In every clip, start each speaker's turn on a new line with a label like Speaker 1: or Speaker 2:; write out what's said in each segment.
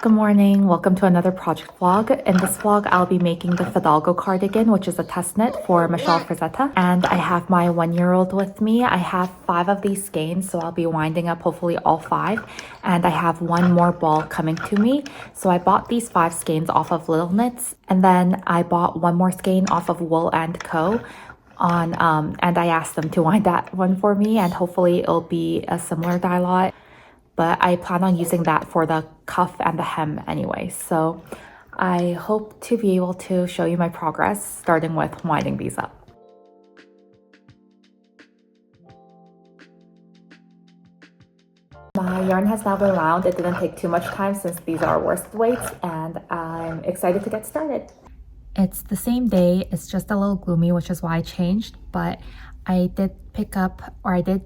Speaker 1: Good morning, welcome to another project vlog. In this vlog, I'll be making the Fidalgo cardigan, which is a test knit for Michele Frazzetta. And I have my 1-year-old with me. I have 5 of these skeins, so I'll be winding up hopefully all 5. And I have 1 more ball coming to me. So I bought these 5 skeins off of Little Knits, and then I bought 1 more skein off of ANdmadeco and I asked them to wind that one for me, and hopefully it'll be a similar dye lot. But I plan on using that for the cuff and the hem anyway. So I hope to be able to show you my progress, starting with winding these up. My yarn has now been wound. It didn't take too much time since these are worsted weights, and I'm excited to get started. It's the same day, it's just a little gloomy, which is why I changed, but I did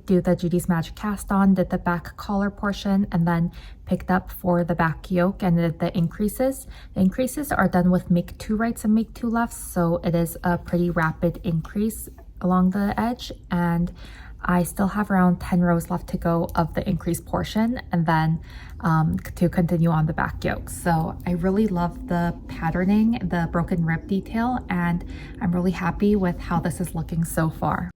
Speaker 1: do the Judy's Magic cast on, did the back collar portion, and then picked up for the back yoke and did the increases. The increases are done with make 2 rights and make 2 lefts, so it is a pretty rapid increase along the edge, and I still have around 10 rows left to go of the increase portion, and then to continue on the back yoke. So I really love the patterning, the broken rib detail, and I'm really happy with how this is looking so far.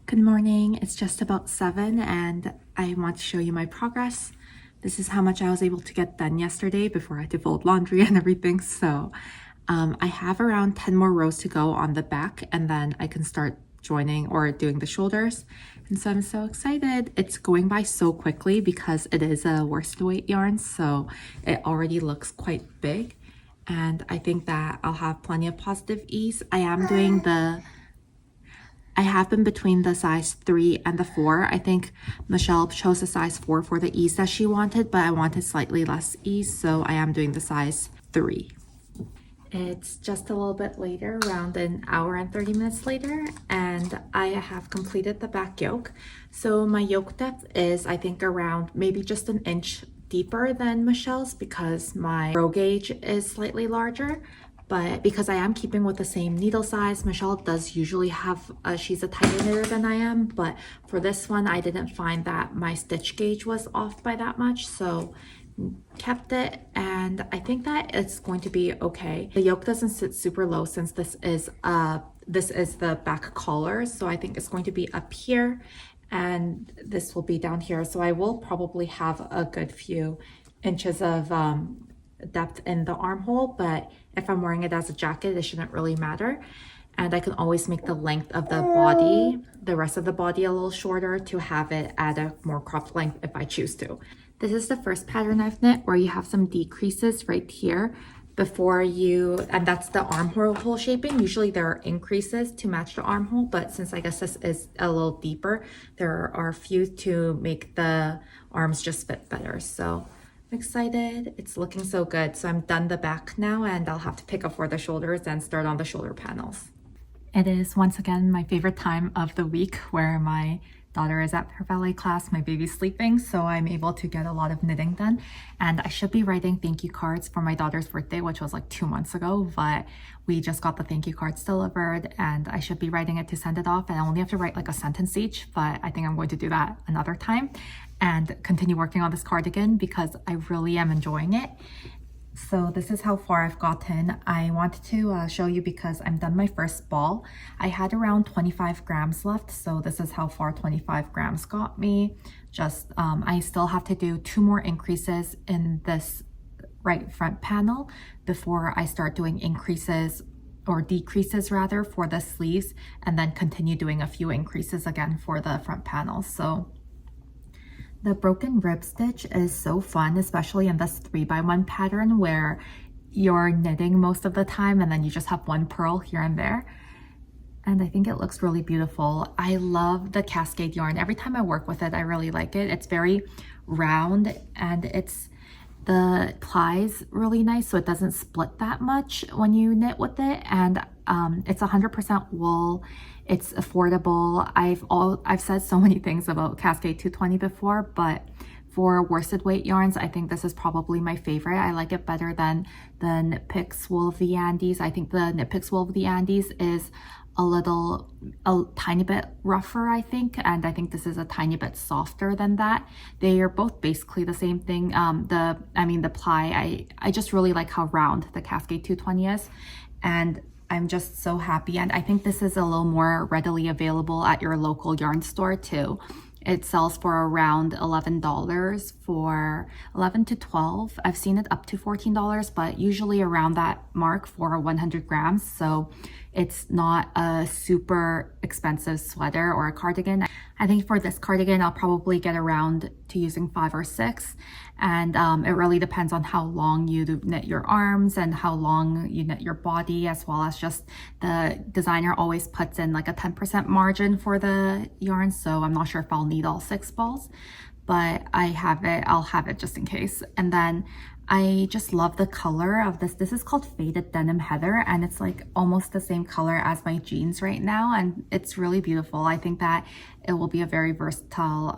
Speaker 1: Good morning, it's just about 7 and I want to show you my progress. This is how much I was able to get done yesterday before I had to fold laundry and everything. So I have around 10 more rows to go on the back, and then I can start joining or doing the shoulders. And so I'm so excited. It's going by so quickly because it is a worsted weight yarn, so it already looks quite big. And I think that I'll have plenty of positive ease. I have been between the size 3 and the 4. I think Michele chose a size 4 for the ease that she wanted, but I wanted slightly less ease, so I am doing the size 3. It's just a little bit later, around an hour and 30 minutes later, and I have completed the back yoke. So my yoke depth is, I think, around maybe just an inch deeper than Michele's because my row gauge is slightly larger. But because I am keeping with the same needle size, Michele does usually have, she's a tighter knitter than I am, but for this one, I didn't find that my stitch gauge was off by that much, so kept it, and I think that it's going to be okay. The yoke doesn't sit super low since this is the back collar, so I think it's going to be up here, and this will be down here, so I will probably have a good few inches of depth in the armhole, but if I'm wearing it as a jacket, it shouldn't really matter. And I can always make the length of the body, the rest of the body, a little shorter to have it at a more cropped length if I choose to. This is the first pattern I've knit where you have some decreases right here and that's the armhole shaping. Usually there are increases to match the armhole, but since I guess this is a little deeper, there are a few to make the arms just fit better. So excited, it's looking so good. So I'm done the back now, and I'll have to pick up for the shoulders and start on the shoulder panels. It is once again my favorite time of the week where my daughter is at her ballet class, my baby's sleeping, so I'm able to get a lot of knitting done. And I should be writing thank you cards for my daughter's birthday, which was like 2 months ago, but we just got the thank you cards delivered, and I should be writing it to send it off, and I only have to write like a sentence each, but I think I'm going to do that another time and continue working on this cardigan because I really am enjoying it. So this is how far I've gotten. I wanted to show you because I'm done my first ball. I had around 25 grams left, so this is how far 25 grams got me. I still have to do 2 more increases in this right front panel before I start doing increases or decreases rather for the sleeves, and then continue doing a few increases again for the front panel. So the broken rib stitch is so fun, especially in this 3x1 pattern where you're knitting most of the time and then you just have 1 purl here and there. And I think it looks really beautiful. I love the Cascade yarn. Every time I work with it, I really like it. It's very round, and the plies really nice, so it doesn't split that much when you knit with it. And It's 100% wool. It's affordable. I've said so many things about Cascade 220 before, but for worsted weight yarns, I think this is probably my favorite. I like it better than the Knit Picks Wool of the Andes. I think the Knit Picks Wool of the Andes is a tiny bit rougher, I think, and I think this is a tiny bit softer than that. They are both basically the same thing. The ply, I just really like how round the Cascade 220 is, and I'm just so happy. And I think this is a little more readily available at your local yarn store too. It sells for around $11 for 11 to 12. I've seen it up to $14, but usually around that mark for 100 grams. So it's not a super expensive sweater or a cardigan. I think for this cardigan, I'll probably get around to using 5 or 6. And it really depends on how long you knit your arms and how long you knit your body, as well as just the designer always puts in like a 10% margin for the yarn. So I'm not sure if I'll need all 6 balls, but I'll have it just in case. And then I just love the color of this. This is called Faded Denim Heather, and it's like almost the same color as my jeans right now, and it's really beautiful. I think that it will be a very versatile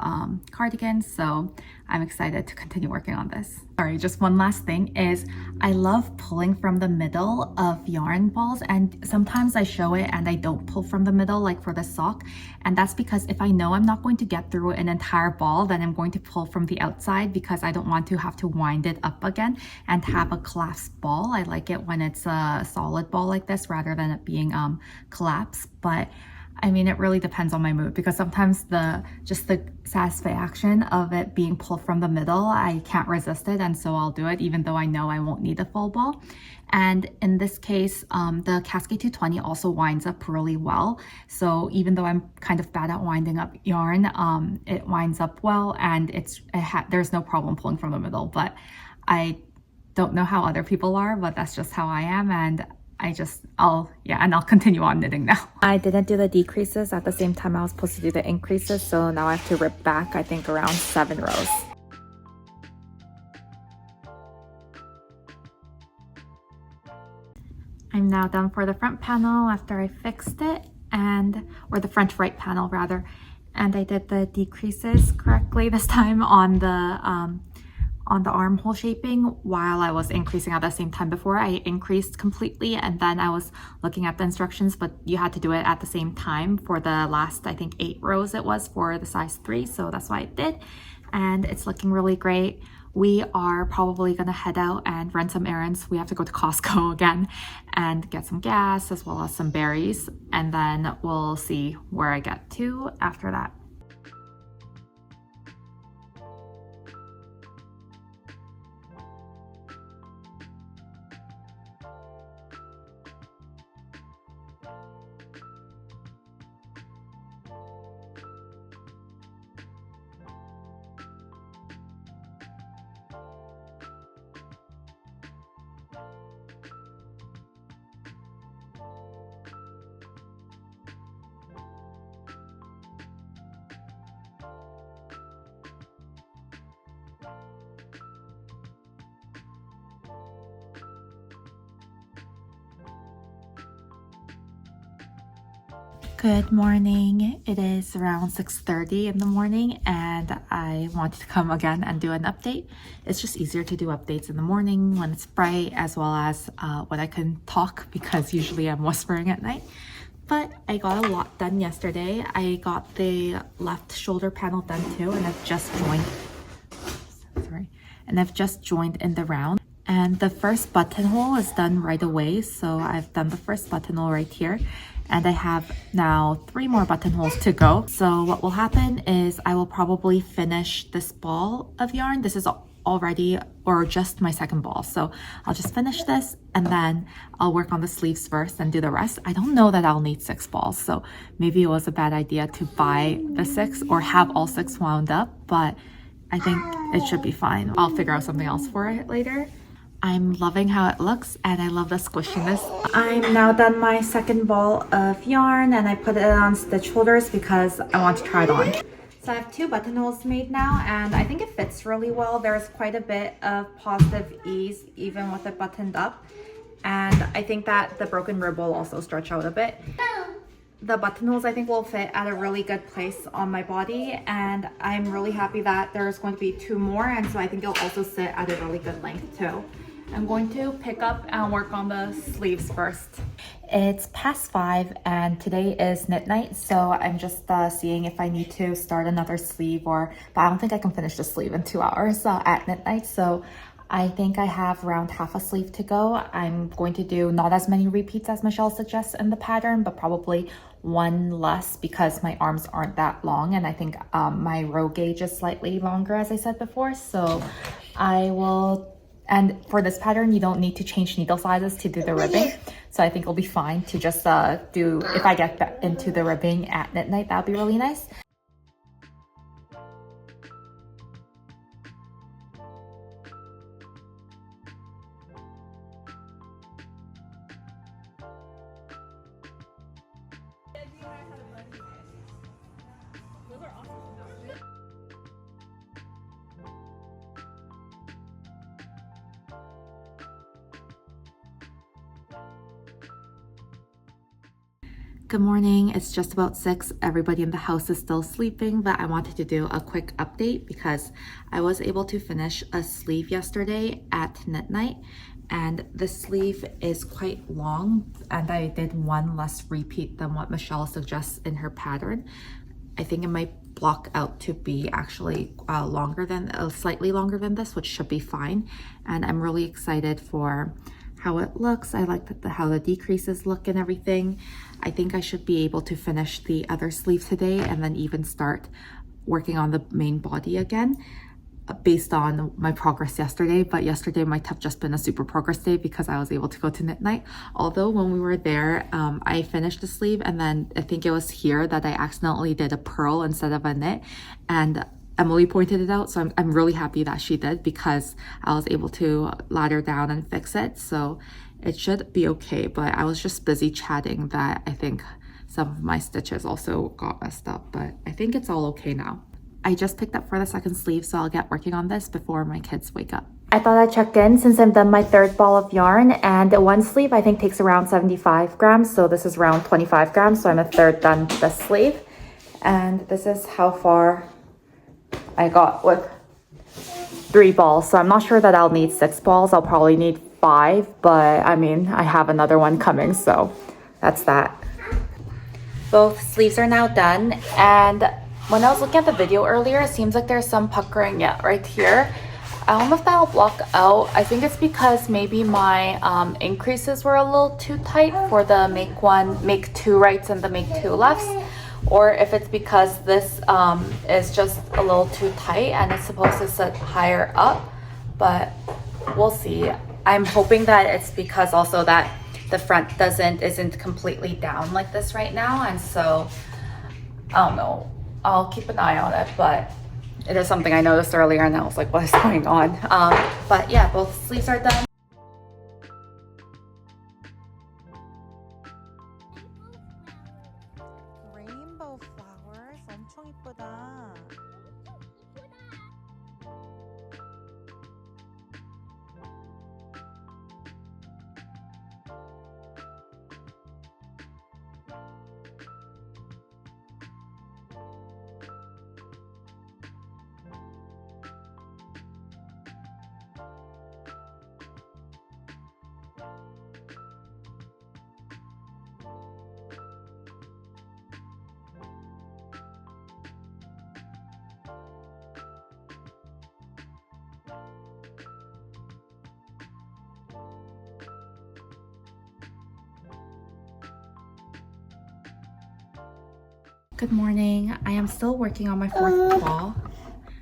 Speaker 1: cardigan, so I'm excited to continue working on this. Sorry, just one last thing is I love pulling from the middle of yarn balls, and sometimes I show it and I don't pull from the middle, like for the sock, and that's because if I know I'm not going to get through an entire ball, then I'm going to pull from the outside because I don't want to have to wind it up again and have a collapsed ball. I like it when it's a solid ball like this rather than it being collapsed. But I mean, it really depends on my mood, because sometimes the satisfaction of it being pulled from the middle, I can't resist it, and so I'll do it even though I know I won't need a full ball. And in this case, the Cascade 220 also winds up really well. So even though I'm kind of bad at winding up yarn, it winds up well, and there's no problem pulling from the middle. But I don't know how other people are, but that's just how I am, and I'll continue on knitting now. I didn't do the decreases at the same time I was supposed to do the increases, so now I have to rip back, I think, around 7 rows. I'm now done for the front panel after I fixed it, or the front right panel rather, and I did the decreases correctly this time on the armhole shaping while I was increasing at the same time. Before I increased completely and then I was looking at the instructions, but you had to do it at the same time for the last, I think, 8 rows it was for the size 3, so that's what I did, and it's looking really great. We are probably gonna head out and run some errands. We have to go to Costco again and get some gas as well as some berries, and then we'll see where I get to after that. Good morning. It is around 6:30 in the morning, and I wanted to come again and do an update. It's just easier to do updates in the morning when it's bright, as well as when I can talk, because usually I'm whispering at night. But I got a lot done yesterday. I got the left shoulder panel done too, and I've just joined in the round. And the first buttonhole is done right away, so I've done the first buttonhole right here. And I have now 3 more buttonholes to go. So what will happen is I will probably finish this ball of yarn. This is already, or just my second ball. So I'll just finish this and then I'll work on the sleeves first and do the rest. I don't know that I'll need 6 balls. So maybe it was a bad idea to buy the 6 or have all 6 wound up, but I think it should be fine. I'll figure out something else for it later. I'm loving how it looks, and I love the squishiness. I'm now done my second ball of yarn, and I put it on stitch holders because I want to try it on. So I have 2 buttonholes made now, and I think it fits really well. There's quite a bit of positive ease even with it buttoned up. And I think that the broken rib will also stretch out a bit. The buttonholes I think will fit at a really good place on my body, and I'm really happy that there's going to be 2 more, and so I think it'll also sit at a really good length too. I'm going to pick up and work on the sleeves first. It's past 5 and today is knit night, so I'm just seeing if I need to start another sleeve but I don't think I can finish the sleeve in 2 hours at knit night, so I think I have around half a sleeve to go. I'm going to do not as many repeats as Michele suggests in the pattern, but probably 1 less because my arms aren't that long, and I think my row gauge is slightly longer, as I said before, so I will. And for this pattern, you don't need to change needle sizes to do the ribbing. So I think it'll be fine to just do, if I get back into the ribbing at knit night, that'll be really nice. Good morning. It's just about 6. Everybody in the house is still sleeping, but I wanted to do a quick update because I was able to finish a sleeve yesterday at knit night, and the sleeve is quite long, and I did 1 less repeat than what Michele suggests in her pattern. I think it might block out to be actually slightly longer than this, which should be fine, and I'm really excited for how it looks. I like how the decreases look and everything. I think I should be able to finish the other sleeve today and then even start working on the main body again based on my progress yesterday. But yesterday might have just been a super progress day because I was able to go to knit night. Although when we were there, I finished the sleeve, and then I think it was here that I accidentally did a purl instead of a knit, and Emily pointed it out, so I'm really happy that she did because I was able to ladder down and fix it, so it should be okay. But I was just busy chatting that I think some of my stitches also got messed up, but I think it's all okay now. I just picked up for the second sleeve, so I'll get working on this before my kids wake up. I thought I'd check in since I'm done my 3rd ball of yarn, and 1 sleeve I think takes around 75 grams, so this is around 25 grams, so I'm a 3rd done this sleeve. And this is how far I got with 3 balls, so I'm not sure that I'll need 6 balls. I'll probably need 5, but I mean, I have another one coming, so that's that. Both sleeves are now done, and when I was looking at the video earlier, it seems like there's some puckering right here. I don't know if that'll block out. I think it's because maybe my increases were a little too tight for the make 2 rights and the make 2 lefts, or if it's because this is just a little too tight and it's supposed to sit higher up, but we'll see. I'm hoping that it's because also that the front isn't completely down like this right now, and so I don't know. I'll keep an eye on it, but it is something I noticed earlier and I was like, what is going on? But yeah, both sleeves are done.
Speaker 2: Rainbow flowers, 엄청 이쁘다.
Speaker 1: Good morning. I am still working on my 4th ball,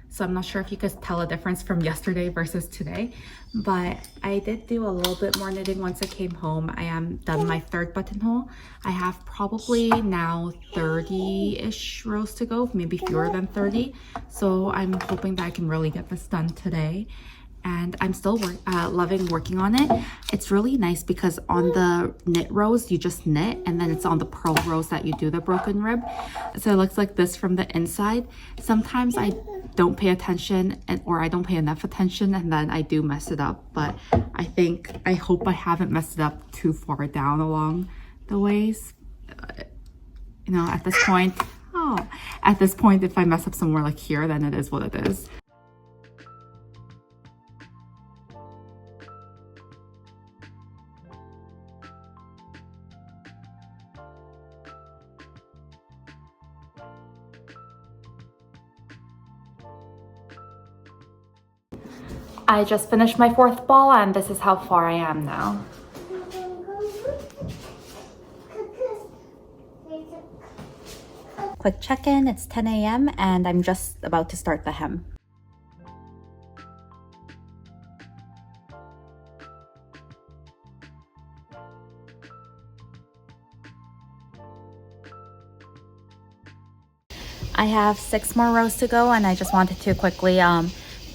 Speaker 1: so I'm not sure if you could tell a difference from yesterday versus today, but I did do a little bit more knitting once I came home. I am done my 3rd buttonhole. I have probably now 30-ish rows to go, maybe fewer than 30, so I'm hoping that I can really get this done today. And I'm still loving working on it. It's really nice because on the knit rows, you just knit, and then it's on the purl rows that you do the broken rib. So it looks like this from the inside. Sometimes I don't pay attention or I don't pay enough attention, and then I do mess it up. But I hope I haven't messed it up too far down along the ways. You know, at this point, if I mess up somewhere like here, then it is what it is. I just finished my 4th ball, and this is how far I am now. Quick check-in, it's 10 a.m. and I'm just about to start the hem. I have 6 more rows to go, and I just wanted to quickly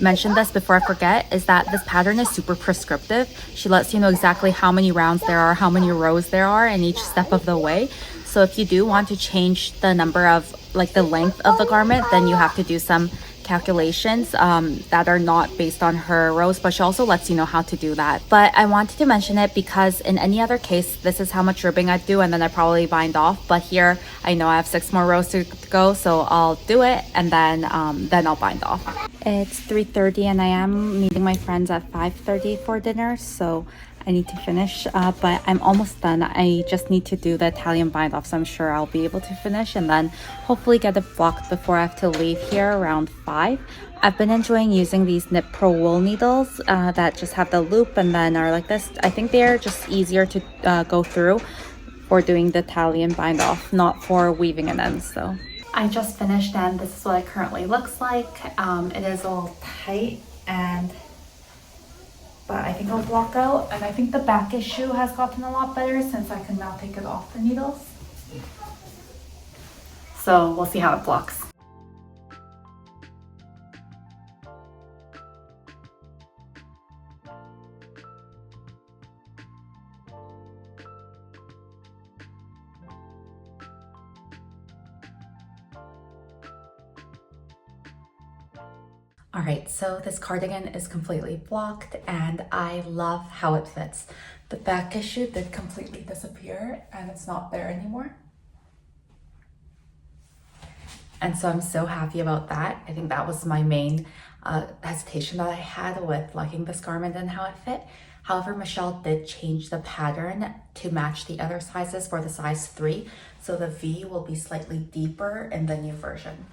Speaker 1: mention this before I forget, is that this pattern is super prescriptive. She lets you know exactly how many rounds there are, how many rows there are in each step of the way. So if you do want to change the number of, like, the length of the garment, then you have to do some calculations that are not based on her rows, but she also lets you know how to do that. But I wanted to mention it because in any other case, this is how much ribbing I'd do, and then I probably bind off. But here, I know I have 6 more rows to go, so I'll do it, and then I'll bind off. It's 3:30 and I am meeting my friends at 5:30 for dinner, so I need to finish, but I'm almost done. I just need to do the Italian bind off, so I'm sure I'll be able to finish and then hopefully get it blocked before I have to leave here around 5. I've been enjoying using these Knit Pro wool needles that just have the loop and then are like this. I think they're just easier to go through for doing the Italian bind off, not for weaving an ends though. I just finished and this is what it currently looks like. It is a little tight, but I think I'll block out, and I think the back issue has gotten a lot better since I can now take it off the needles. So we'll see how it blocks. All right, so this cardigan is completely blocked and I love how it fits. The back issue did completely disappear and it's not there anymore. And so I'm so happy about that. I think that was my main hesitation that I had with liking this garment and how it fit. However, Michele did change the pattern to match the other sizes for the size 3. So the V will be slightly deeper in the new version.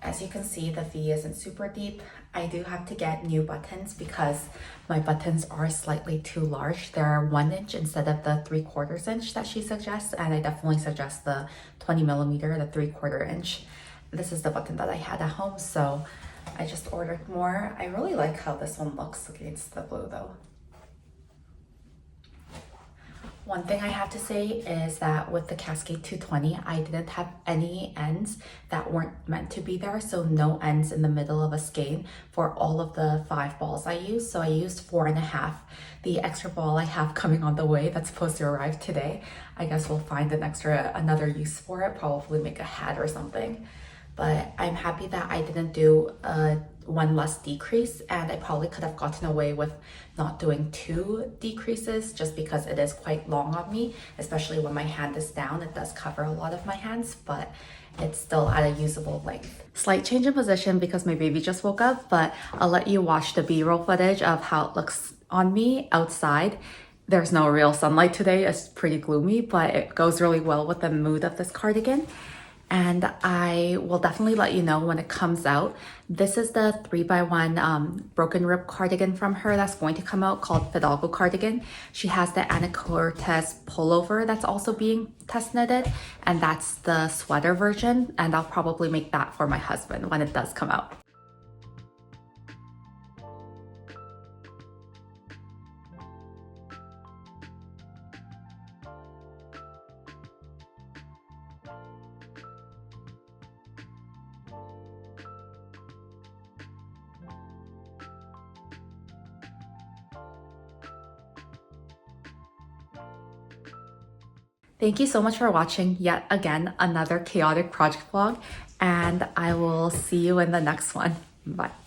Speaker 1: As you can see, the V isn't super deep. I do have to get new buttons because my buttons are slightly too large. They're 1 inch instead of the 3/4 inch that she suggests, and I definitely suggest the 20 millimeter, the 3/4 inch. This is the button that I had at home, so I just ordered more. I really like how this one looks against the blue though. One thing I have to say is that with the Cascade 220, I didn't have any ends that weren't meant to be there. So no ends in the middle of a skein for all of the 5 balls I used. So I used 4.5. The extra ball I have coming on the way that's supposed to arrive today, I guess we'll find another use for it, probably make a hat or something. But I'm happy that I didn't do one less decrease, and I probably could have gotten away with not doing 2 decreases just because it is quite long on me, especially when my hand is down. It does cover a lot of my hands, but it's still at a usable length. Slight change in position because my baby just woke up, but I'll let you watch the B-roll footage of how it looks on me outside. There's no real sunlight today, it's pretty gloomy, but it goes really well with the mood of this cardigan. And I will definitely let you know when it comes out. This is the 3x1 broken rib cardigan from her that's going to come out, called Fidalgo Cardigan. She has the ANdmadeco pullover that's also being test knitted, and that's the sweater version, and I'll probably make that for my husband when it does come out. Thank you so much for watching yet again another chaotic project vlog, and I will see you in the next one. Bye.